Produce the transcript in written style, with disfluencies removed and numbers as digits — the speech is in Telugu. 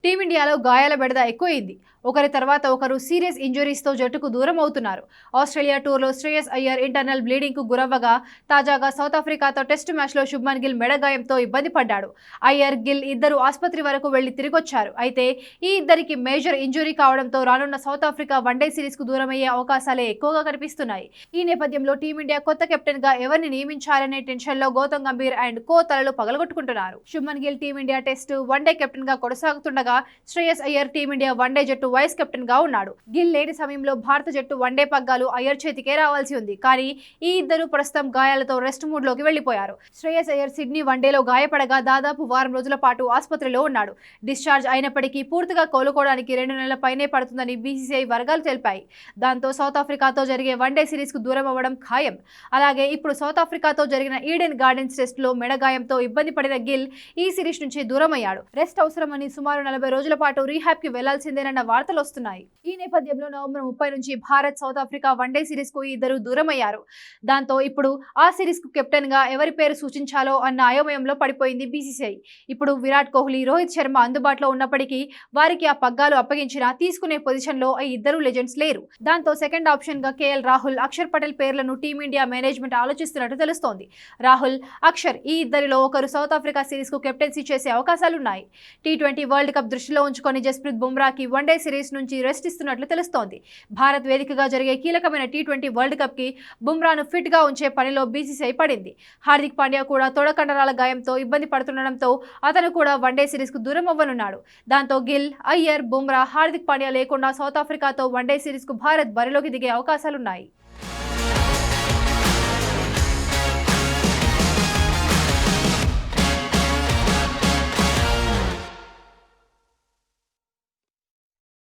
టీమిండియాలో గాయాల బెడద ఎక్కువైంది. ఒకరి తర్వాత ఒకరు సీరియస్ ఇంజురీస్తో జట్టుకు దూరం అవుతున్నారు. ఆస్ట్రేలియా టూర్లో శ్రేయస్ అయ్యర్ ఇంటర్నల్ బ్లీడింగ్కు గురవ్వగా తాజాగా సౌత్ ఆఫ్రికాతో టెస్టు మ్యాచ్లో శుభ్మన్ గిల్ మెడగాయంతో ఇబ్బంది పడ్డాడు. అయ్యర్, గిల్ ఇద్దరు ఆసుపత్రి వరకు వెళ్లి తిరిగొచ్చారు. అయితే ఈ ఇద్దరికి మేజర్ ఇంజురీ కావడంతో రానున్న సౌత్ ఆఫ్రికా వన్డే సిరీస్కు దూరమయ్యే అవకాశాలే ఎక్కువగా కనిపిస్తున్నాయి. ఈ నేపథ్యంలో టీమిండియా కొత్త కెప్టెన్గా ఎవరిని నియమించాలనే టెన్షన్లో గౌతమ్ గంభీర్ అండ్ కో తలలు పగలగొట్టుకుంటున్నారు. Shubman Gill team India test one day కెప్టెన్గా కొనసాగుతుండగా శ్రేయస్ అయ్యర్ టీమిండియా వన్డే జట్టు వైస్ కెప్టెన్ గా ఉన్నాడు. గిల్ లేని సమయంలో భారత జట్టు వన్డే పగ్గాలు అయ్యర్ చేతికే రావాల్సి ఉంది. కానీ ఈ ఇద్దరు ప్రస్తుతం గాయాలతో రెస్ట్ మూడ్ లోకి వెళ్లిపోయారు. శ్రేయస్ అయ్యర్ సిడ్నీ వన్డేలో గాయపడగా దాదాపు వారం రోజుల పాటు ఆసుపత్రిలో ఉన్నాడు. డిశ్చార్జ్ అయినప్పటికీ పూర్తిగా కోలుకోవడానికి 2 నెలల పైనే పడుతుందని బీసీసీఐ వర్గాలు తెలిపాయి. దాంతో సౌత్ ఆఫ్రికాతో జరిగే వన్డే సిరీస్ కు దూరం అవ్వడం ఖాయం. అలాగే ఇప్పుడు సౌత్ ఆఫ్రికాతో జరిగిన ఈడెన్ గార్డెన్స్ టెస్ట్ లో మెడగాయంతో ఇబ్బంది పడిన గిల్ ఈ సిరీస్ నుంచి దూరమయ్యాడు. రెస్ట్ అవసరమని సుమారు 40 రోజుల పాటు రీహాబ్ కి వెళ్లాల్సిందేనన్న వార్తలు వస్తున్నాయి. ఈ నేపథ్యంలో నవంబర్ 30 నుంచి Bharat south Africa one day series కు ఇద్దరు దూరమయ్యారు. దాంతో ఇప్పుడు ఆ సిరీస్ కు కెప్టెన్ గా ఎవరి పేరు సూచించాలో అన్న అయోమయంలో పడిపోయింది బీసీసీఐ. ఇప్పుడు విరాట్ కోహ్లీ, రోహిత్ శర్మ అందుబాటులో ఉన్నప్పటికీ వారికి ఆ పగ్గాలు అప్పగించినా తీసుకునే పొజిషన్ లో ఈ ఇద్దరు లెజెండ్స్ లేరు. దాంతో సెకండ్ ఆప్షన్ గా కేఎల్ రాహుల్, అక్షర్ పటేల్ పేర్లను టీమిండియా మేనేజ్మెంట్ ఆలోచిస్తున్నట్టు తెలుస్తోంది. రాహుల్, అక్షర్ ఈ ఇద్దరిలో ఒకరు సౌత్ ఆఫ్రికా సిరీస్ కు కెప్టెన్సీ చేసే అవకాశాలున్నాయి. టీ20 వరల్డ్ కప్ దృష్టిలో ఉంచుకొని జస్ప్రీత్ బుమ్రాకి వన్డే సిరీస్ నుంచి రెస్ట్ ఇస్తున్నట్లు తెలుస్తోంది. భారత్ వేదికగా జరిగే కీలకమైన టీ20 వరల్డ్ కప్ కి బుమ్రాను ఫిట్ గా ఉంచే పనిలో బీసీసీఐ పడింది. హార్దిక్ పాండ్యా కూడా తొడకండరాల గాయంతో ఇబ్బంది పడుతుండటంతో అతను కూడా వన్డే సిరీస్ కు దూరం అవ్వనున్నాడు. దాంతో గిల్, అయ్యర్, బుమ్రా, హార్దిక్ పాండ్యా లేకుండా సౌత్ ఆఫ్రికాతో వన్డే సిరీస్ కు భారత్ బరిలోకి దిగే అవకాశాలున్నాయి.